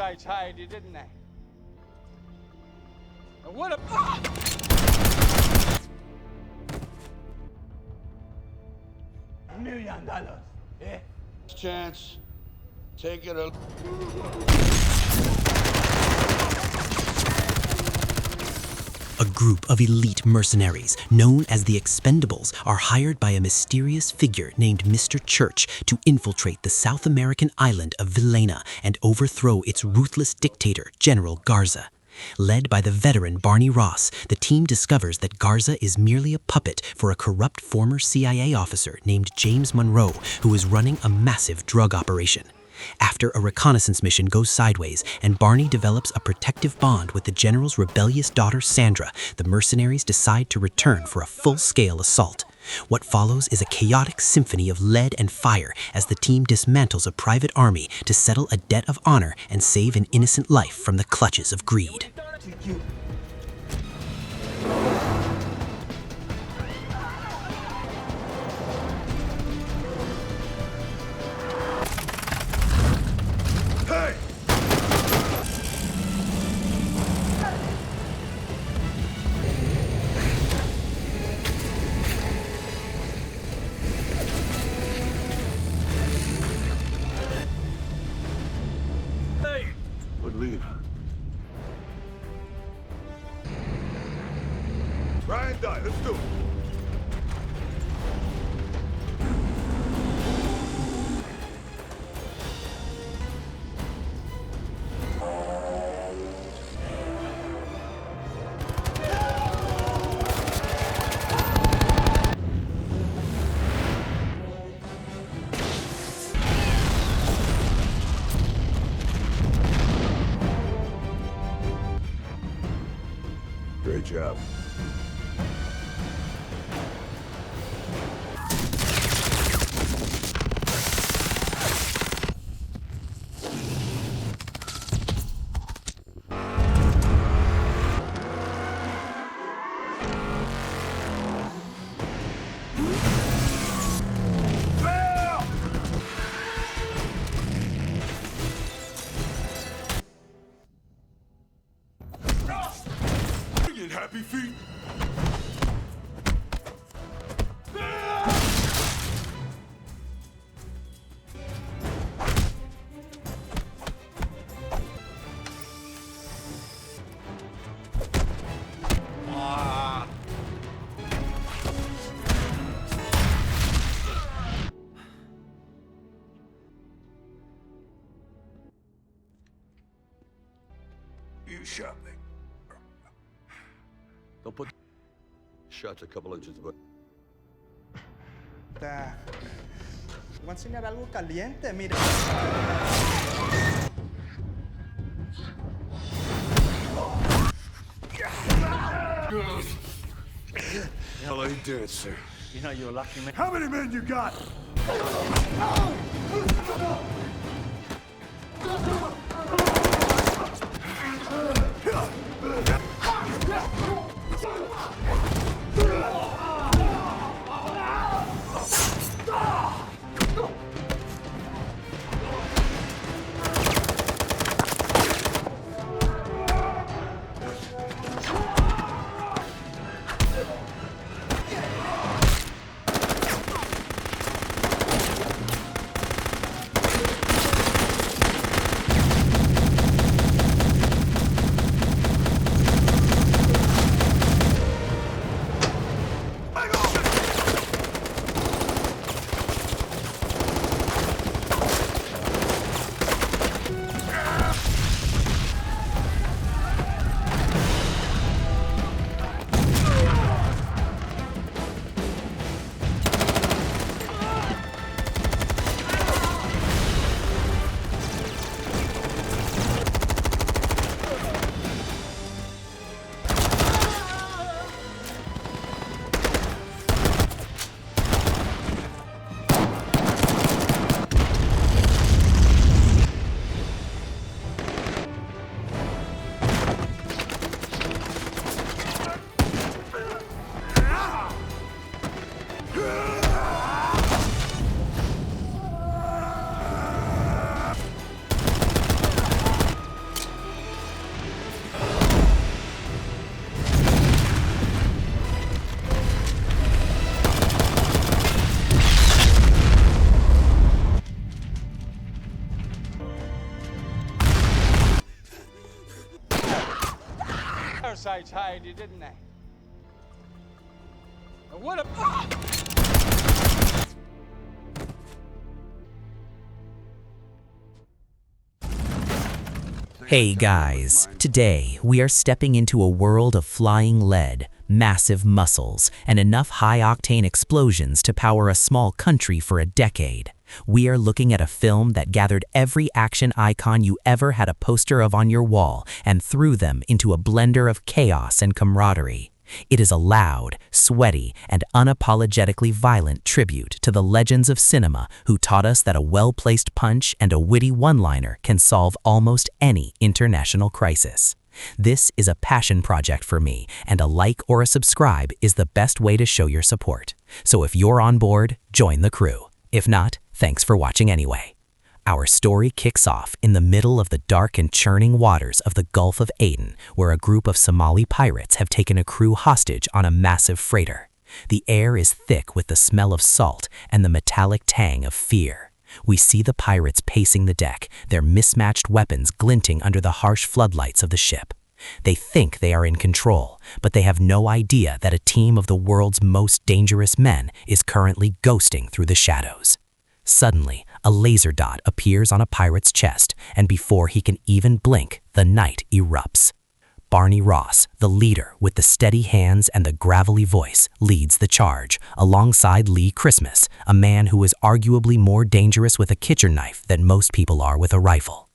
firefights hired you, didn't they? And what a... $1 million, eh? Chance. Take it or... A group of elite mercenaries, known as the Expendables, are hired by a mysterious figure named Mr. Church to infiltrate the South American island of Vilena and overthrow its ruthless dictator, General Garza. Led by the veteran Barney Ross, the team discovers that Garza is merely a puppet for a corrupt former CIA officer named James Munroe, who is running a massive drug operation. After a reconnaissance mission goes sideways and Barney develops a protective bond with the general's rebellious daughter Sandra, the mercenaries decide to return for a full-scale assault. What follows is a chaotic symphony of lead and fire as the team dismantles a private army to settle a debt of honor and save an innocent life from the clutches of greed. Hey! Good lead. Try and die, let's do it. Great job. Happy feet. You shot me. Don't put shots a couple inches, but Voy a enseñar algo caliente, mira. hell are you doing, sir? You know you're a lucky man. How many men you got? parasites hired you, didn't they? And what a... Hey guys, today we are stepping into a world of flying lead, massive muscles, and enough high-octane explosions to power a small country for a decade. We are looking at a film that gathered every action icon you ever had a poster of on your wall and threw them into a blender of chaos and camaraderie. It is a loud, sweaty, and unapologetically violent tribute to the legends of cinema who taught us that a well-placed punch and a witty one-liner can solve almost any international crisis. This is a passion project for me, and a like or a subscribe is the best way to show your support. So if you're on board, join the crew. If not, thanks for watching anyway. Our story kicks off in the middle of the dark and churning waters of the Gulf of Aiden, where a group of Somali pirates have taken a crew hostage on a massive freighter. The air is thick with the smell of salt and the metallic tang of fear. We see the pirates pacing the deck, their mismatched weapons glinting under the harsh floodlights of the ship. They think they are in control, but they have no idea that a team of the world's most dangerous men is currently ghosting through the shadows. Suddenly, a laser dot appears on a pirate's chest, and before he can even blink, the night erupts. Barney Ross, the leader with the steady hands and the gravelly voice, leads the charge, alongside Lee Christmas, a man who is arguably more dangerous with a kitchen knife than most people are with a rifle.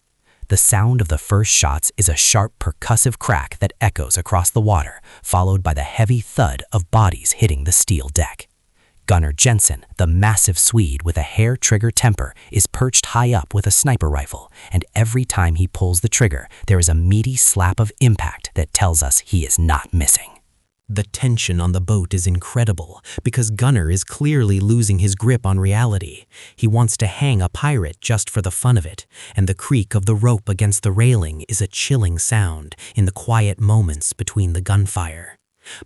The sound of the first shots is a sharp percussive crack that echoes across the water, followed by the heavy thud of bodies hitting the steel deck. Gunner Jensen, the massive Swede with a hair-trigger temper, is perched high up with a sniper rifle, and every time he pulls the trigger, there is a meaty slap of impact that tells us he is not missing. The tension on the boat is incredible, because Gunner is clearly losing his grip on reality. He wants to hang a pirate just for the fun of it, and the creak of the rope against the railing is a chilling sound in the quiet moments between the gunfire.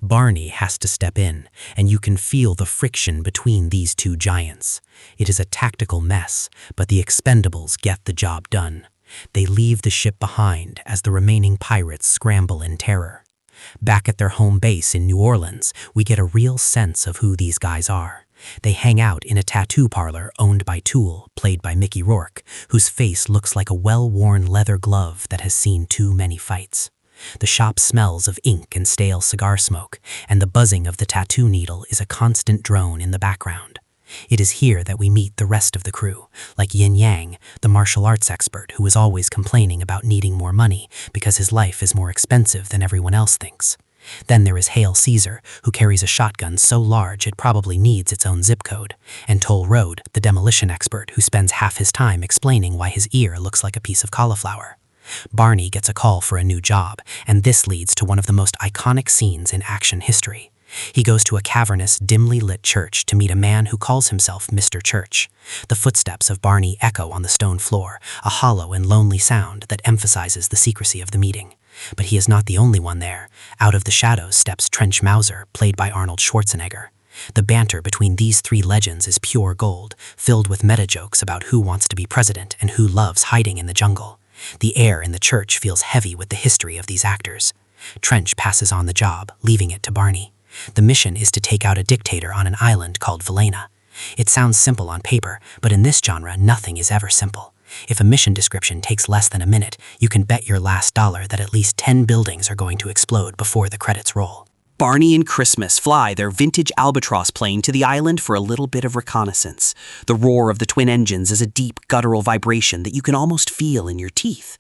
Barney has to step in, and you can feel the friction between these two giants. It is a tactical mess, but the Expendables get the job done. They leave the ship behind as the remaining pirates scramble in terror. Back at their home base in New Orleans, we get a real sense of who these guys are. They hang out in a tattoo parlor owned by Toole, played by Mickey Rourke, whose face looks like a well-worn leather glove that has seen too many fights. The shop smells of ink and stale cigar smoke, and the buzzing of the tattoo needle is a constant drone in the background. It is here that we meet the rest of the crew, like Yin Yang, the martial arts expert who is always complaining about needing more money because his life is more expensive than everyone else thinks. Then there is Hail Caesar, who carries a shotgun so large it probably needs its own zip code, and Toll Road, the demolition expert who spends half his time explaining why his ear looks like a piece of cauliflower. Barney gets a call for a new job, and this leads to one of the most iconic scenes in action history. He goes to a cavernous, dimly lit church to meet a man who calls himself Mr. Church. The footsteps of Barney echo on the stone floor, a hollow and lonely sound that emphasizes the secrecy of the meeting. But he is not the only one there. Out of the shadows steps Trench Mauser, played by Arnold Schwarzenegger. The banter between these three legends is pure gold, filled with meta-jokes about who wants to be president and who loves hiding in the jungle. The air in the church feels heavy with the history of these actors. Trench passes on the job, leaving it to Barney. The mission is to take out a dictator on an island called Vilena. It sounds simple on paper, but in this genre, nothing is ever simple. If a mission description takes less than a minute, you can bet your last dollar that at least 10 buildings are going to explode before the credits roll. Barney and Christmas fly their vintage Albatross plane to the island for a little bit of reconnaissance. The roar of the twin engines is a deep, guttural vibration that you can almost feel in your teeth.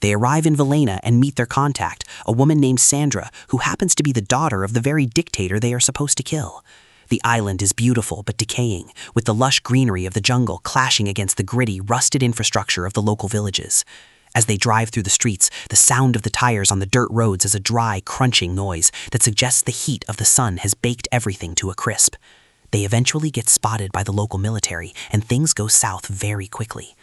They arrive in Valena and meet their contact, a woman named Sandra, who happens to be the daughter of the very dictator they are supposed to kill. The island is beautiful but decaying, with the lush greenery of the jungle clashing against the gritty, rusted infrastructure of the local villages. As they drive through the streets, the sound of the tires on the dirt roads is a dry, crunching noise that suggests the heat of the sun has baked everything to a crisp. They eventually get spotted by the local military, and things go south very quickly.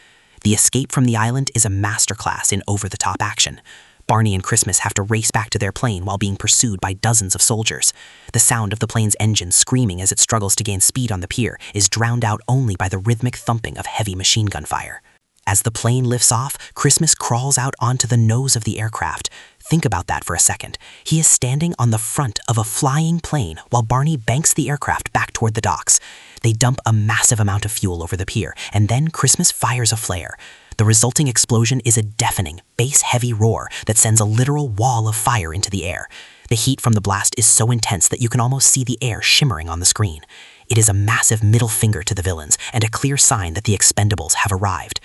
The escape from the island is a masterclass in over-the-top action. Barney and Christmas have to race back to their plane while being pursued by dozens of soldiers. The sound of the plane's engine screaming as it struggles to gain speed on the pier is drowned out only by the rhythmic thumping of heavy machine gun fire. As the plane lifts off, Christmas crawls out onto the nose of the aircraft. Think about that for a second. He is standing on the front of a flying plane while Barney banks the aircraft back toward the docks. They dump a massive amount of fuel over the pier, and then Christmas fires a flare. The resulting explosion is a deafening, bass-heavy roar that sends a literal wall of fire into the air. The heat from the blast is so intense that you can almost see the air shimmering on the screen. It is a massive middle finger to the villains and a clear sign that the Expendables have arrived.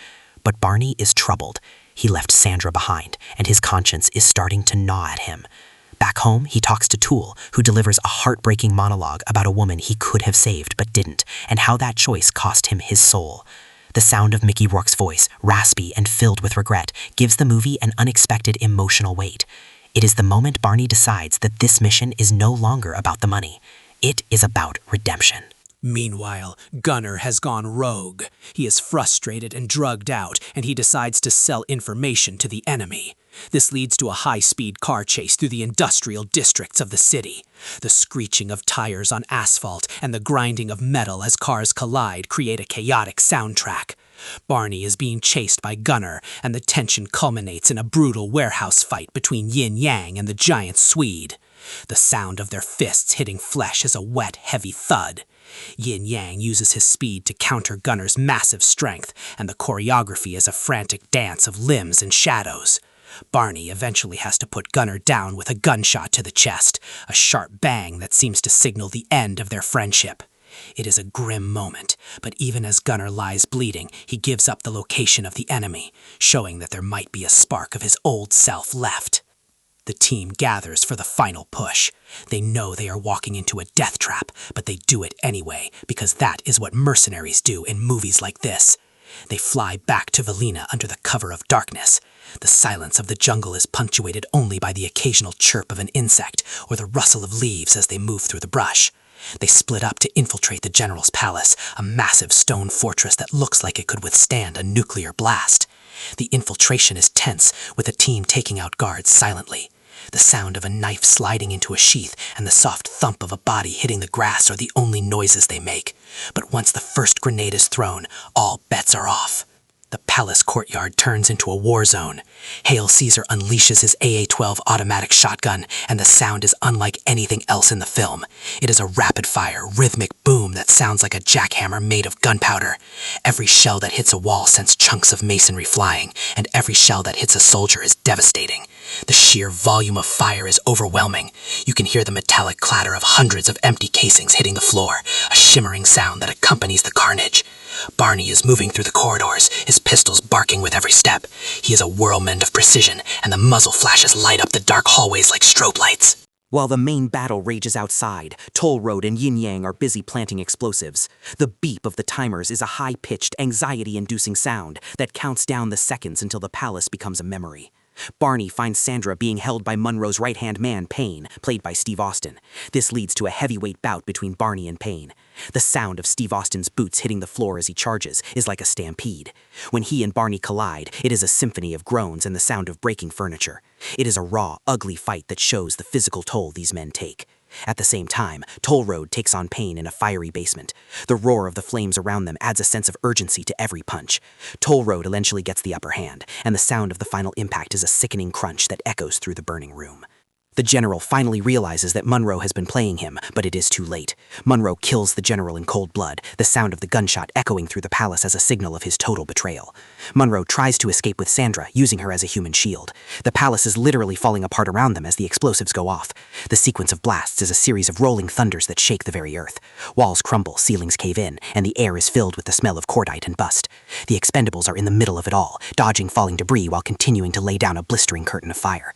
But Barney is troubled. He left Sandra behind, and his conscience is starting to gnaw at him. Back home, he talks to Toole, who delivers a heartbreaking monologue about a woman he could have saved but didn't, and how that choice cost him his soul. The sound of Mickey Rourke's voice, raspy and filled with regret, gives the movie an unexpected emotional weight. It is the moment Barney decides that this mission is no longer about the money. It is about redemption. Meanwhile, Gunner has gone rogue. He is frustrated and drugged out, and he decides to sell information to the enemy. This leads to a high-speed car chase through the industrial districts of the city. The screeching of tires on asphalt and the grinding of metal as cars collide create a chaotic soundtrack. Barney is being chased by Gunner, and the tension culminates in a brutal warehouse fight between Yin Yang and the giant Swede. The sound of their fists hitting flesh is a wet, heavy thud. Yin Yang uses his speed to counter Gunner's massive strength, and the choreography is a frantic dance of limbs and shadows. Barney eventually has to put Gunner down with a gunshot to the chest, a sharp bang that seems to signal the end of their friendship. It is a grim moment, but even as Gunner lies bleeding, he gives up the location of the enemy, showing that there might be a spark of his old self left. The team gathers for the final push. They know they are walking into a death trap, but they do it anyway, because that is what mercenaries do in movies like this. They fly back to Vilena under the cover of darkness. The silence of the jungle is punctuated only by the occasional chirp of an insect or the rustle of leaves as they move through the brush. They split up to infiltrate the general's palace, a massive stone fortress that looks like it could withstand a nuclear blast. The infiltration is tense, with the team taking out guards silently. The sound of a knife sliding into a sheath and the soft thump of a body hitting the grass are the only noises they make. But once the first grenade is thrown, all bets are off. The palace courtyard turns into a war zone. Hail Caesar unleashes his AA-12 automatic shotgun, and the sound is unlike anything else in the film. It is a rapid-fire, rhythmic boom that sounds like a jackhammer made of gunpowder. Every shell that hits a wall sends chunks of masonry flying, and every shell that hits a soldier is devastating. The sheer volume of fire is overwhelming. You can hear the metallic clatter of hundreds of empty casings hitting the floor, a shimmering sound that accompanies the carnage. Barney is moving through the corridors, his pistols barking with every step. He is a whirlwind of precision, and the muzzle flashes light up the dark hallways like strobe lights. While the main battle rages outside, Toll Road and Yin Yang are busy planting explosives. The beep of the timers is a high-pitched, anxiety-inducing sound that counts down the seconds until the palace becomes a memory. Barney finds Sandra being held by Munroe's right-hand man, Payne, played by Steve Austin. This leads to a heavyweight bout between Barney and Payne. The sound of Steve Austin's boots hitting the floor as he charges is like a stampede. When he and Barney collide, it is a symphony of groans and the sound of breaking furniture. It is a raw, ugly fight that shows the physical toll these men take. At the same time, Toll Road takes on Payne in a fiery basement. The roar of the flames around them adds a sense of urgency to every punch. Toll Road eventually gets the upper hand, and the sound of the final impact is a sickening crunch that echoes through the burning room. The general finally realizes that Munroe has been playing him, but it is too late. Munroe kills the general in cold blood, the sound of the gunshot echoing through the palace as a signal of his total betrayal. Munroe tries to escape with Sandra, using her as a human shield. The palace is literally falling apart around them as the explosives go off. The sequence of blasts is a series of rolling thunders that shake the very earth. Walls crumble, ceilings cave in, and the air is filled with the smell of cordite and bust. The Expendables are in the middle of it all, dodging falling debris while continuing to lay down a blistering curtain of fire.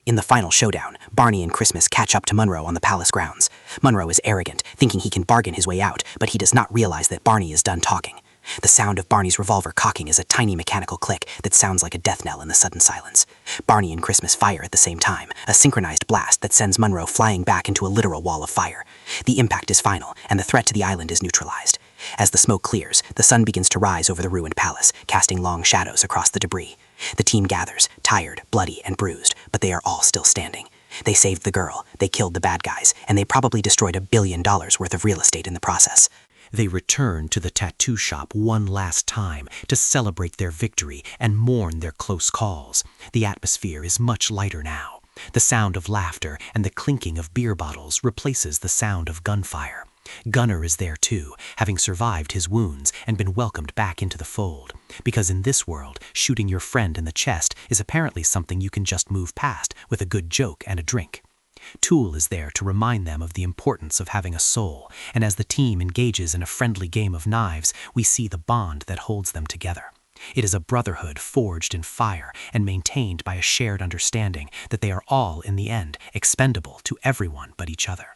In the final showdown, Barney and Christmas catch up to Munroe on the palace grounds. Munroe is arrogant, thinking he can bargain his way out, but he does not realize that Barney is done talking. The sound of Barney's revolver cocking is a tiny mechanical click that sounds like a death knell in the sudden silence. Barney and Christmas fire at the same time, a synchronized blast that sends Munroe flying back into a literal wall of fire. The impact is final, and the threat to the island is neutralized. As the smoke clears, the sun begins to rise over the ruined palace, casting long shadows across the debris. The team gathers, tired, bloody, and bruised, but they are all still standing. They saved the girl, they killed the bad guys, and they probably destroyed $1 billion worth of real estate in the process. They return to the tattoo shop one last time to celebrate their victory and mourn their close calls. The atmosphere is much lighter now. The sound of laughter and the clinking of beer bottles replaces the sound of gunfire. Gunner is there too, having survived his wounds and been welcomed back into the fold. Because in this world, shooting your friend in the chest is apparently something you can just move past with a good joke and a drink. Tool is there to remind them of the importance of having a soul, and as the team engages in a friendly game of knives, we see the bond that holds them together. It is a brotherhood forged in fire and maintained by a shared understanding that they are all, in the end, expendable to everyone but each other.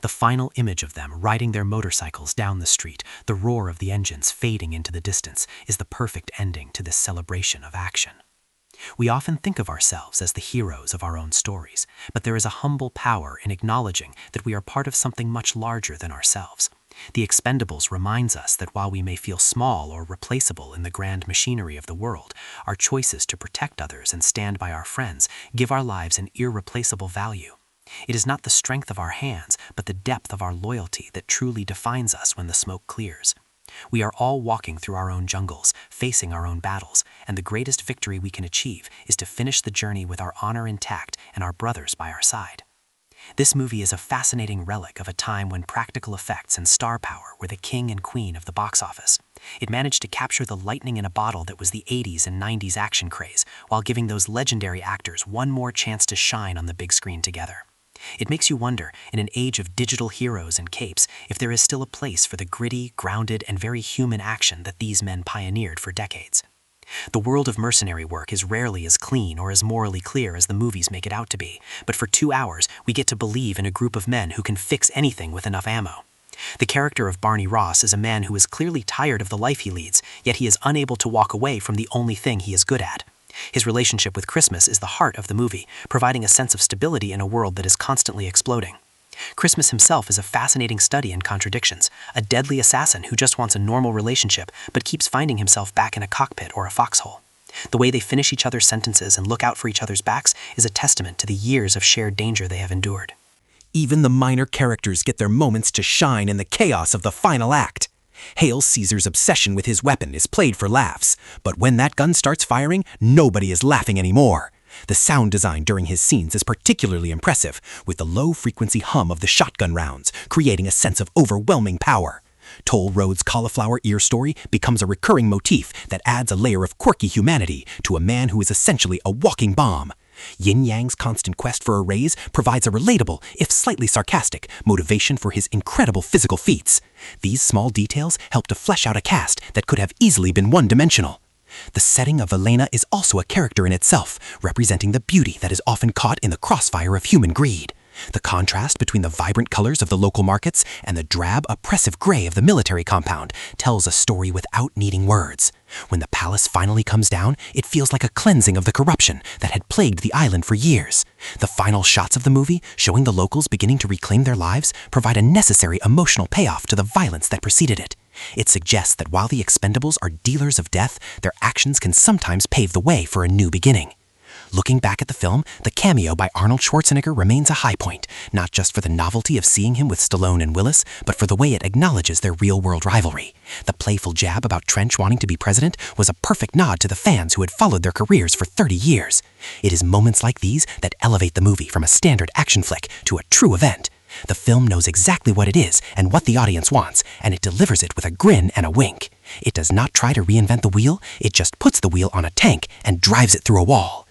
The final image of them riding their motorcycles down the street, the roar of the engines fading into the distance, is the perfect ending to this celebration of action. We often think of ourselves as the heroes of our own stories, but there is a humble power in acknowledging that we are part of something much larger than ourselves. The Expendables reminds us that while we may feel small or replaceable in the grand machinery of the world, our choices to protect others and stand by our friends give our lives an irreplaceable value. It is not the strength of our hands, but the depth of our loyalty that truly defines us when the smoke clears. We are all walking through our own jungles, facing our own battles, and the greatest victory we can achieve is to finish the journey with our honor intact and our brothers by our side. This movie is a fascinating relic of a time when practical effects and star power were the king and queen of the box office. It managed to capture the lightning in a bottle that was the 80s and 90s action craze, while giving those legendary actors one more chance to shine on the big screen together. It makes you wonder, in an age of digital heroes and capes, if there is still a place for the gritty, grounded, and very human action that these men pioneered for decades. The world of mercenary work is rarely as clean or as morally clear as the movies make it out to be, but for 2 hours, we get to believe in a group of men who can fix anything with enough ammo. The character of Barney Ross is a man who is clearly tired of the life he leads, yet he is unable to walk away from the only thing he is good at. His relationship with Christmas is the heart of the movie, providing a sense of stability in a world that is constantly exploding. Christmas himself is a fascinating study in contradictions, a deadly assassin who just wants a normal relationship but keeps finding himself back in a cockpit or a foxhole. The way they finish each other's sentences and look out for each other's backs is a testament to the years of shared danger they have endured. Even the minor characters get their moments to shine in the chaos of the final act. Hail Caesar's obsession with his weapon is played for laughs, but when that gun starts firing, nobody is laughing anymore. The sound design during his scenes is particularly impressive, with the low-frequency hum of the shotgun rounds, creating a sense of overwhelming power. Toll Road's cauliflower ear story becomes a recurring motif that adds a layer of quirky humanity to a man who is essentially a walking bomb. Yin Yang's constant quest for a raise provides a relatable, if slightly sarcastic, motivation for his incredible physical feats. These small details help to flesh out a cast that could have easily been one-dimensional. The setting of Valena is also a character in itself, representing the beauty that is often caught in the crossfire of human greed. The contrast between the vibrant colors of the local markets and the drab, oppressive gray of the military compound tells a story without needing words. When the palace finally comes down, it feels like a cleansing of the corruption that had plagued the island for years. The final shots of the movie, showing the locals beginning to reclaim their lives, provide a necessary emotional payoff to the violence that preceded it. It suggests that while the Expendables are dealers of death, their actions can sometimes pave the way for a new beginning. Looking back at the film, the cameo by Arnold Schwarzenegger remains a high point, not just for the novelty of seeing him with Stallone and Willis, but for the way it acknowledges their real-world rivalry. The playful jab about Trench wanting to be president was a perfect nod to the fans who had followed their careers for 30 years. It is moments like these that elevate the movie from a standard action flick to a true event. The film knows exactly what it is and what the audience wants, and it delivers it with a grin and a wink. It does not try to reinvent the wheel, it just puts the wheel on a tank and drives it through a wall.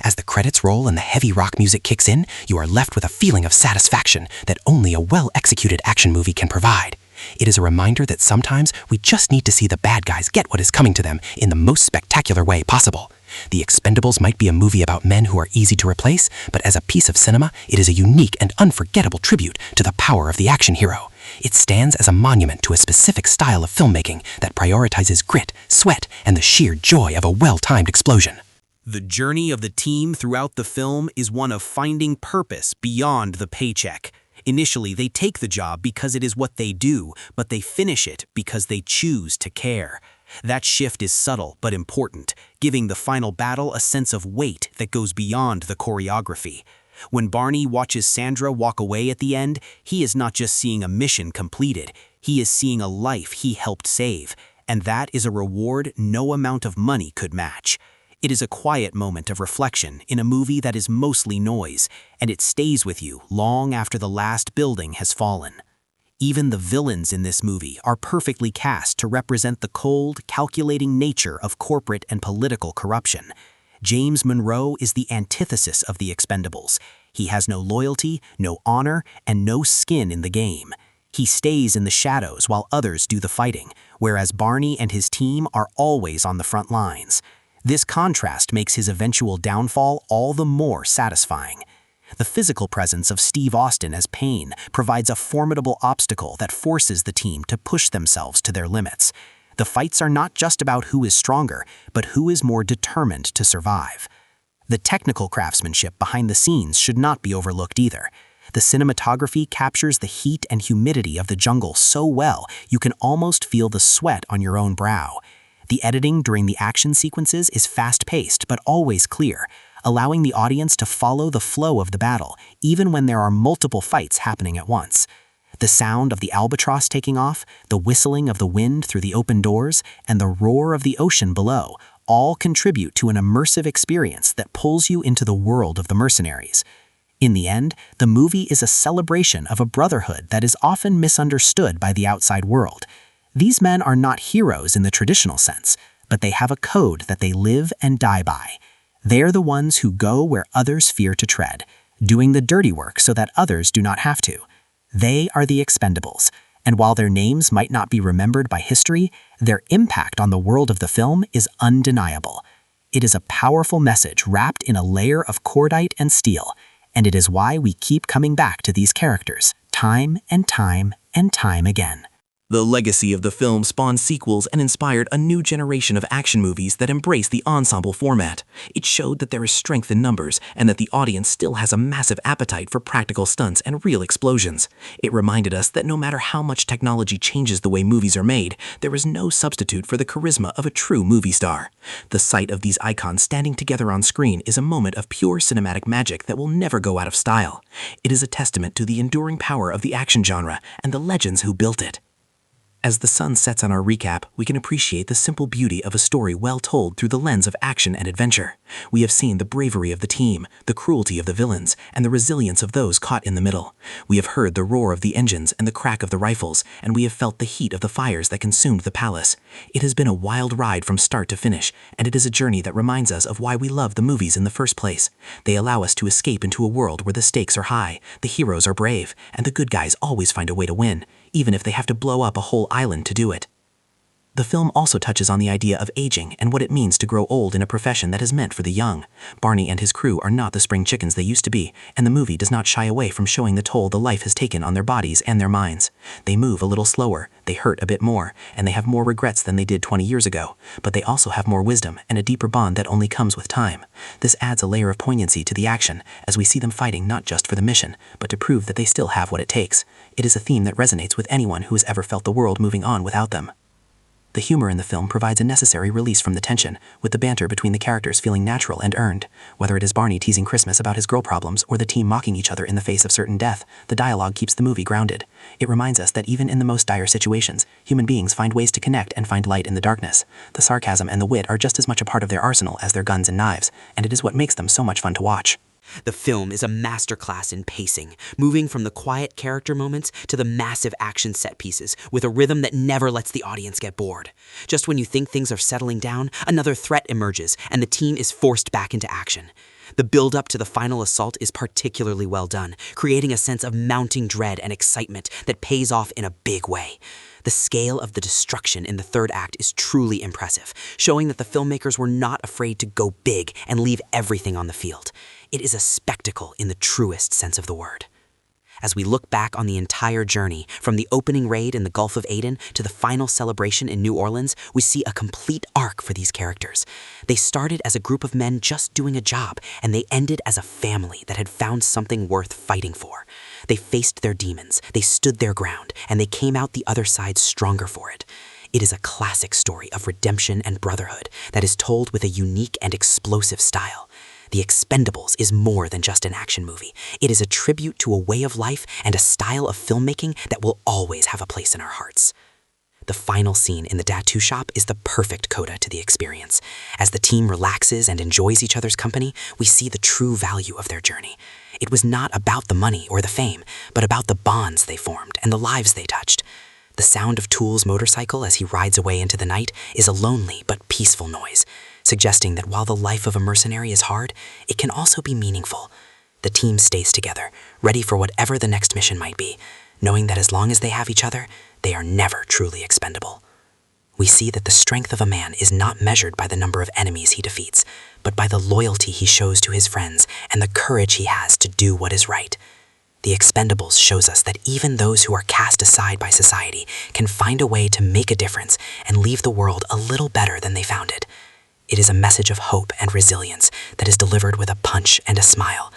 As the credits roll and the heavy rock music kicks in, you are left with a feeling of satisfaction that only a well-executed action movie can provide. It is a reminder that sometimes we just need to see the bad guys get what is coming to them in the most spectacular way possible. The Expendables might be a movie about men who are easy to replace, but as a piece of cinema, it is a unique and unforgettable tribute to the power of the action hero. It stands as a monument to a specific style of filmmaking that prioritizes grit, sweat, and the sheer joy of a well-timed explosion. The journey of the team throughout the film is one of finding purpose beyond the paycheck. Initially, they take the job because it is what they do, but they finish it because they choose to care. That shift is subtle but important, giving the final battle a sense of weight that goes beyond the choreography. When Barney watches Sandra walk away at the end, he is not just seeing a mission completed, he is seeing a life he helped save, and that is a reward no amount of money could match. It is a quiet moment of reflection in a movie that is mostly noise, and it stays with you long after the last building has fallen. Even the villains in this movie are perfectly cast to represent the cold, calculating nature of corporate and political corruption. James Munroe is the antithesis of the Expendables. He has no loyalty, no honor, and no skin in the game. He stays in the shadows while others do the fighting, whereas Barney and his team are always on the front lines. This contrast makes his eventual downfall all the more satisfying. The physical presence of Steve Austin as Pain provides a formidable obstacle that forces the team to push themselves to their limits. The fights are not just about who is stronger, but who is more determined to survive. The technical craftsmanship behind the scenes should not be overlooked either. The cinematography captures the heat and humidity of the jungle so well you can almost feel the sweat on your own brow. The editing during the action sequences is fast-paced but always clear, allowing the audience to follow the flow of the battle, even when there are multiple fights happening at once. The sound of the albatross taking off, the whistling of the wind through the open doors, and the roar of the ocean below all contribute to an immersive experience that pulls you into the world of the mercenaries. In the end, the movie is a celebration of a brotherhood that is often misunderstood by the outside world. These men are not heroes in the traditional sense, but they have a code that they live and die by. They're the ones who go where others fear to tread, doing the dirty work so that others do not have to. They are the Expendables, and while their names might not be remembered by history, their impact on the world of the film is undeniable. It is a powerful message wrapped in a layer of cordite and steel, and it is why we keep coming back to these characters, time and time and time again. The legacy of the film spawned sequels and inspired a new generation of action movies that embrace the ensemble format. It showed that there is strength in numbers and that the audience still has a massive appetite for practical stunts and real explosions. It reminded us that no matter how much technology changes the way movies are made, there is no substitute for the charisma of a true movie star. The sight of these icons standing together on screen is a moment of pure cinematic magic that will never go out of style. It is a testament to the enduring power of the action genre and the legends who built it. As the sun sets on our recap, we can appreciate the simple beauty of a story well told through the lens of action and adventure. We have seen the bravery of the team, the cruelty of the villains, and the resilience of those caught in the middle. We have heard the roar of the engines and the crack of the rifles, and we have felt the heat of the fires that consumed the palace. It has been a wild ride from start to finish, and it is a journey that reminds us of why we love the movies in the first place. They allow us to escape into a world where the stakes are high, the heroes are brave, and the good guys always find a way to win, even if they have to blow up a whole island to do it. The film also touches on the idea of aging and what it means to grow old in a profession that is meant for the young. Barney and his crew are not the spring chickens they used to be, and the movie does not shy away from showing the toll the life has taken on their bodies and their minds. They move a little slower, they hurt a bit more, and they have more regrets than they did 20 years ago, but they also have more wisdom and a deeper bond that only comes with time. This adds a layer of poignancy to the action, as we see them fighting not just for the mission, but to prove that they still have what it takes. It is a theme that resonates with anyone who has ever felt the world moving on without them. The humor in the film provides a necessary release from the tension, with the banter between the characters feeling natural and earned. Whether it is Barney teasing Christmas about his girl problems or the team mocking each other in the face of certain death, the dialogue keeps the movie grounded. It reminds us that even in the most dire situations, human beings find ways to connect and find light in the darkness. The sarcasm and the wit are just as much a part of their arsenal as their guns and knives, and it is what makes them so much fun to watch. The film is a masterclass in pacing, moving from the quiet character moments to the massive action set pieces with a rhythm that never lets the audience get bored. Just when you think things are settling down, another threat emerges and the team is forced back into action. The build-up to the final assault is particularly well done, creating a sense of mounting dread and excitement that pays off in a big way. The scale of the destruction in the third act is truly impressive, showing that the filmmakers were not afraid to go big and leave everything on the field. It is a spectacle in the truest sense of the word. As we look back on the entire journey, from the opening raid in the Gulf of Aiden to the final celebration in New Orleans, we see a complete arc for these characters. They started as a group of men just doing a job, and they ended as a family that had found something worth fighting for. They faced their demons, they stood their ground, and they came out the other side stronger for it. It is a classic story of redemption and brotherhood that is told with a unique and explosive style. The Expendables is more than just an action movie. It is a tribute to a way of life and a style of filmmaking that will always have a place in our hearts. The final scene in the tattoo shop is the perfect coda to the experience. As the team relaxes and enjoys each other's company, we see the true value of their journey. It was not about the money or the fame, but about the bonds they formed and the lives they touched. The sound of Toole's motorcycle as he rides away into the night is a lonely but peaceful noise, suggesting that while the life of a mercenary is hard, it can also be meaningful. The team stays together, ready for whatever the next mission might be, knowing that as long as they have each other, they are never truly expendable. We see that the strength of a man is not measured by the number of enemies he defeats, but by the loyalty he shows to his friends and the courage he has to do what is right. The Expendables shows us that even those who are cast aside by society can find a way to make a difference and leave the world a little better than they found it. It is a message of hope and resilience that is delivered with a punch and a smile,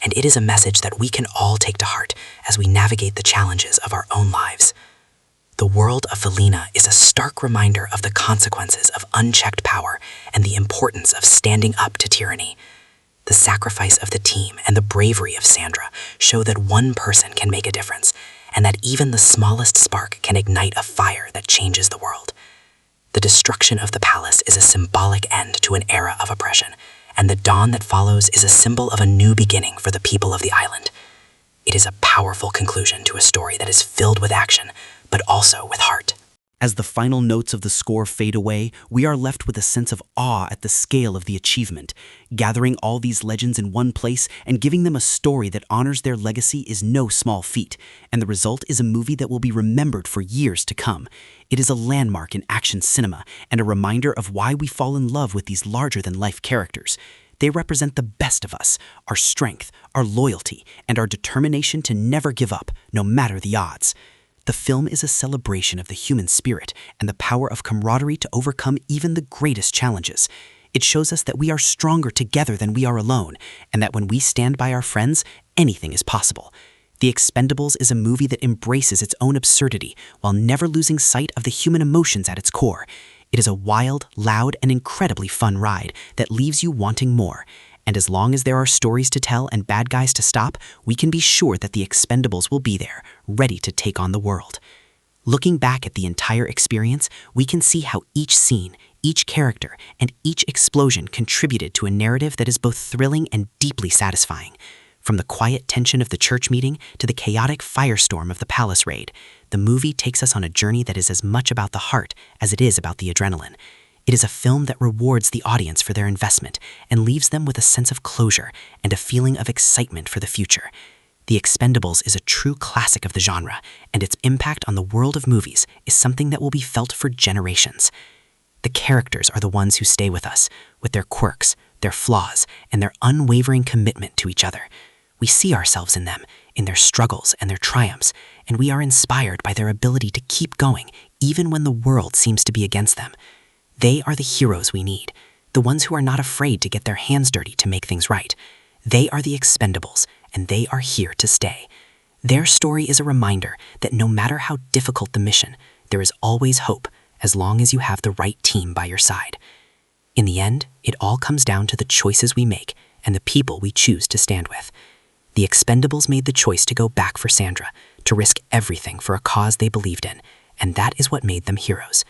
and it is a message that we can all take to heart as we navigate the challenges of our own lives. The world of Vilena is a stark reminder of the consequences of unchecked power and the importance of standing up to tyranny. The sacrifice of the team and the bravery of Sandra show that one person can make a difference, and that even the smallest spark can ignite a fire that changes the world. The destruction of the palace is a symbolic end to an era of oppression, and the dawn that follows is a symbol of a new beginning for the people of the island. It is a powerful conclusion to a story that is filled with action, but also with heart. As the final notes of the score fade away, we are left with a sense of awe at the scale of the achievement. Gathering all these legends in one place and giving them a story that honors their legacy is no small feat, and the result is a movie that will be remembered for years to come. It is a landmark in action cinema and a reminder of why we fall in love with these larger-than-life characters. They represent the best of us, our strength, our loyalty, and our determination to never give up, no matter the odds. The film is a celebration of the human spirit and the power of camaraderie to overcome even the greatest challenges. It shows us that we are stronger together than we are alone, and that when we stand by our friends, anything is possible. The Expendables is a movie that embraces its own absurdity while never losing sight of the human emotions at its core. It is a wild, loud, and incredibly fun ride that leaves you wanting more. And as long as there are stories to tell and bad guys to stop, we can be sure that the Expendables will be there, ready to take on the world. Looking back at the entire experience, we can see how each scene, each character, and each explosion contributed to a narrative that is both thrilling and deeply satisfying. From the quiet tension of the church meeting to the chaotic firestorm of the palace raid, the movie takes us on a journey that is as much about the heart as it is about the adrenaline. It is a film that rewards the audience for their investment and leaves them with a sense of closure and a feeling of excitement for the future. The Expendables is a true classic of the genre, and its impact on the world of movies is something that will be felt for generations. The characters are the ones who stay with us, with their quirks, their flaws, and their unwavering commitment to each other. We see ourselves in them, in their struggles and their triumphs, and we are inspired by their ability to keep going even when the world seems to be against them. They are the heroes we need, the ones who are not afraid to get their hands dirty to make things right. They are the Expendables, and they are here to stay. Their story is a reminder that no matter how difficult the mission, there is always hope as long as you have the right team by your side. In the end, it all comes down to the choices we make and the people we choose to stand with. The Expendables made the choice to go back for Sandra, to risk everything for a cause they believed in, and that is what made them heroes.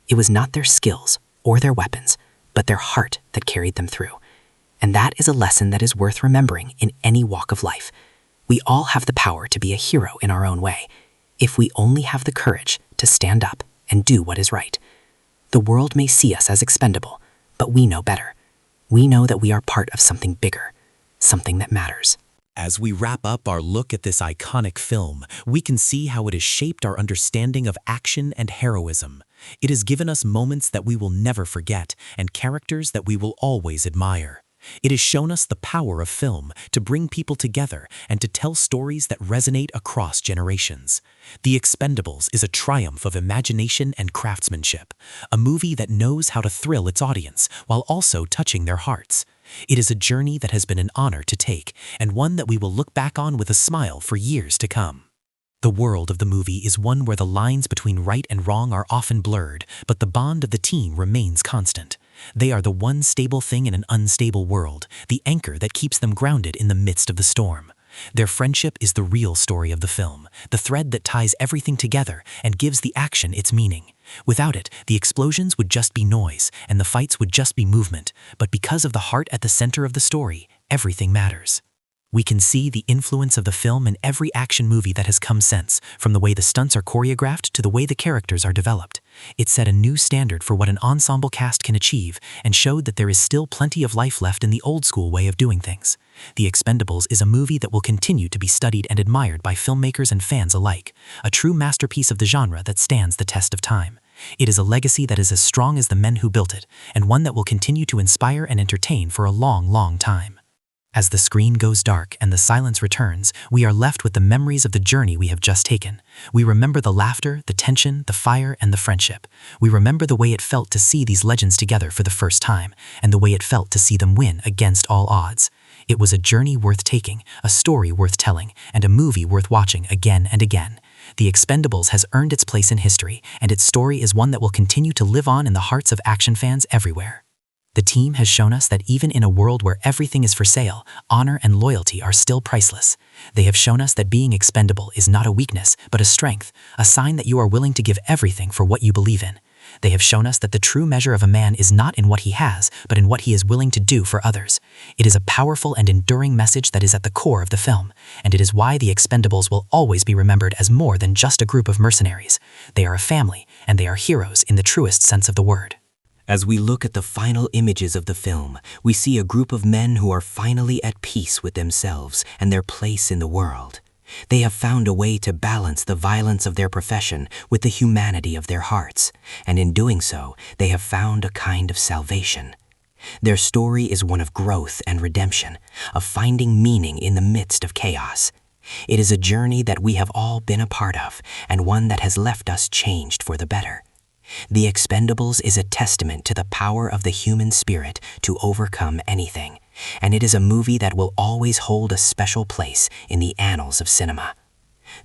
It was not their skills or their weapons, but their heart that carried them through. And that is a lesson that is worth remembering in any walk of life. We all have the power to be a hero in our own way, if we only have the courage to stand up and do what is right. The world may see us as expendable, but we know better. We know that we are part of something bigger, something that matters. As we wrap up our look at this iconic film, we can see how it has shaped our understanding of action and heroism. It has given us moments that we will never forget and characters that we will always admire. It has shown us the power of film to bring people together and to tell stories that resonate across generations. The Expendables is a triumph of imagination and craftsmanship, a movie that knows how to thrill its audience while also touching their hearts. It is a journey that has been an honor to take, and one that we will look back on with a smile for years to come. The world of the movie is one where the lines between right and wrong are often blurred, but the bond of the team remains constant. They are the one stable thing in an unstable world, the anchor that keeps them grounded in the midst of the storm. Their friendship is the real story of the film, the thread that ties everything together and gives the action its meaning. Without it, the explosions would just be noise, and the fights would just be movement, but because of the heart at the center of the story, everything matters. We can see the influence of the film in every action movie that has come since, from the way the stunts are choreographed to the way the characters are developed. It set a new standard for what an ensemble cast can achieve and showed that there is still plenty of life left in the old-school way of doing things. The Expendables is a movie that will continue to be studied and admired by filmmakers and fans alike, a true masterpiece of the genre that stands the test of time. It is a legacy that is as strong as the men who built it, and one that will continue to inspire and entertain for a long, long time. As the screen goes dark and the silence returns, we are left with the memories of the journey we have just taken. We remember the laughter, the tension, the fire, and the friendship. We remember the way it felt to see these legends together for the first time, and the way it felt to see them win against all odds. It was a journey worth taking, a story worth telling, and a movie worth watching again and again. The Expendables has earned its place in history, and its story is one that will continue to live on in the hearts of action fans everywhere. The team has shown us that even in a world where everything is for sale, honor and loyalty are still priceless. They have shown us that being expendable is not a weakness, but a strength, a sign that you are willing to give everything for what you believe in. They have shown us that the true measure of a man is not in what he has, but in what he is willing to do for others. It is a powerful and enduring message that is at the core of the film, and it is why the Expendables will always be remembered as more than just a group of mercenaries. They are a family, and they are heroes in the truest sense of the word. As we look at the final images of the film, we see a group of men who are finally at peace with themselves and their place in the world. They have found a way to balance the violence of their profession with the humanity of their hearts, and in doing so, they have found a kind of salvation. Their story is one of growth and redemption, of finding meaning in the midst of chaos. It is a journey that we have all been a part of, and one that has left us changed for the better. The Expendables is a testament to the power of the human spirit to overcome anything, and it is a movie that will always hold a special place in the annals of cinema.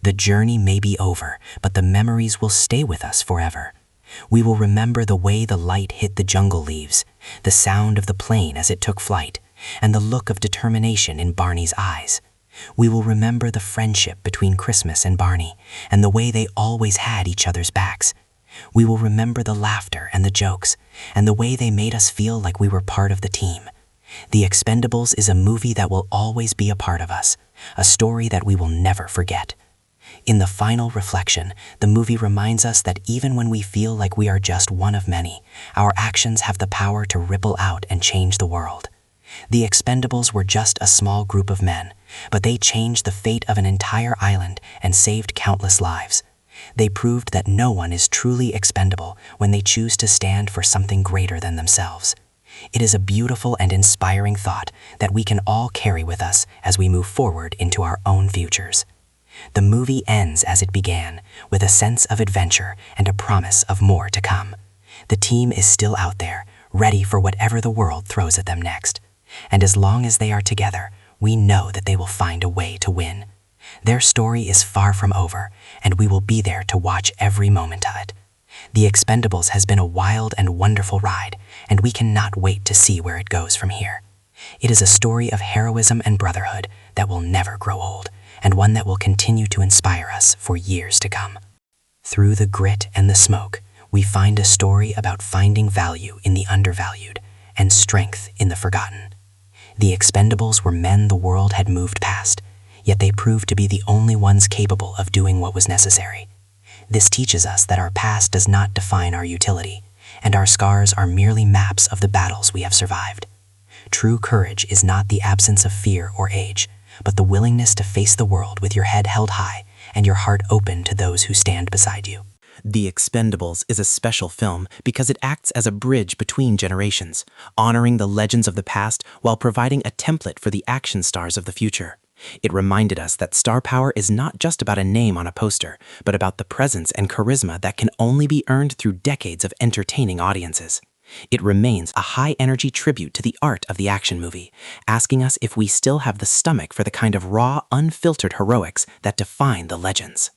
The journey may be over, but the memories will stay with us forever. We will remember the way the light hit the jungle leaves, the sound of the plane as it took flight, and the look of determination in Barney's eyes. We will remember the friendship between Christmas and Barney, and the way they always had each other's backs. We will remember the laughter and the jokes, and the way they made us feel like we were part of the team. The Expendables is a movie that will always be a part of us, a story that we will never forget. In the final reflection, the movie reminds us that even when we feel like we are just one of many, our actions have the power to ripple out and change the world. The Expendables were just a small group of men, but they changed the fate of an entire island and saved countless lives. They proved that no one is truly expendable when they choose to stand for something greater than themselves. It is a beautiful and inspiring thought that we can all carry with us as we move forward into our own futures. The movie ends as it began, with a sense of adventure and a promise of more to come. The team is still out there, ready for whatever the world throws at them next. And as long as they are together, we know that they will find a way to win. Their story is far from over, and we will be there to watch every moment of it. The Expendables has been a wild and wonderful ride, and we cannot wait to see where it goes from here. It is a story of heroism and brotherhood that will never grow old, and one that will continue to inspire us for years to come. Through the grit and the smoke, we find a story about finding value in the undervalued and strength in the forgotten. The Expendables were men the world had moved past, yet they proved to be the only ones capable of doing what was necessary. This teaches us that our past does not define our utility, and our scars are merely maps of the battles we have survived. True courage is not the absence of fear or age, but the willingness to face the world with your head held high and your heart open to those who stand beside you. The Expendables is a special film because it acts as a bridge between generations, honoring the legends of the past while providing a template for the action stars of the future. It reminded us that star power is not just about a name on a poster, but about the presence and charisma that can only be earned through decades of entertaining audiences. It remains a high-energy tribute to the art of the action movie, asking us if we still have the stomach for the kind of raw, unfiltered heroics that define the legends.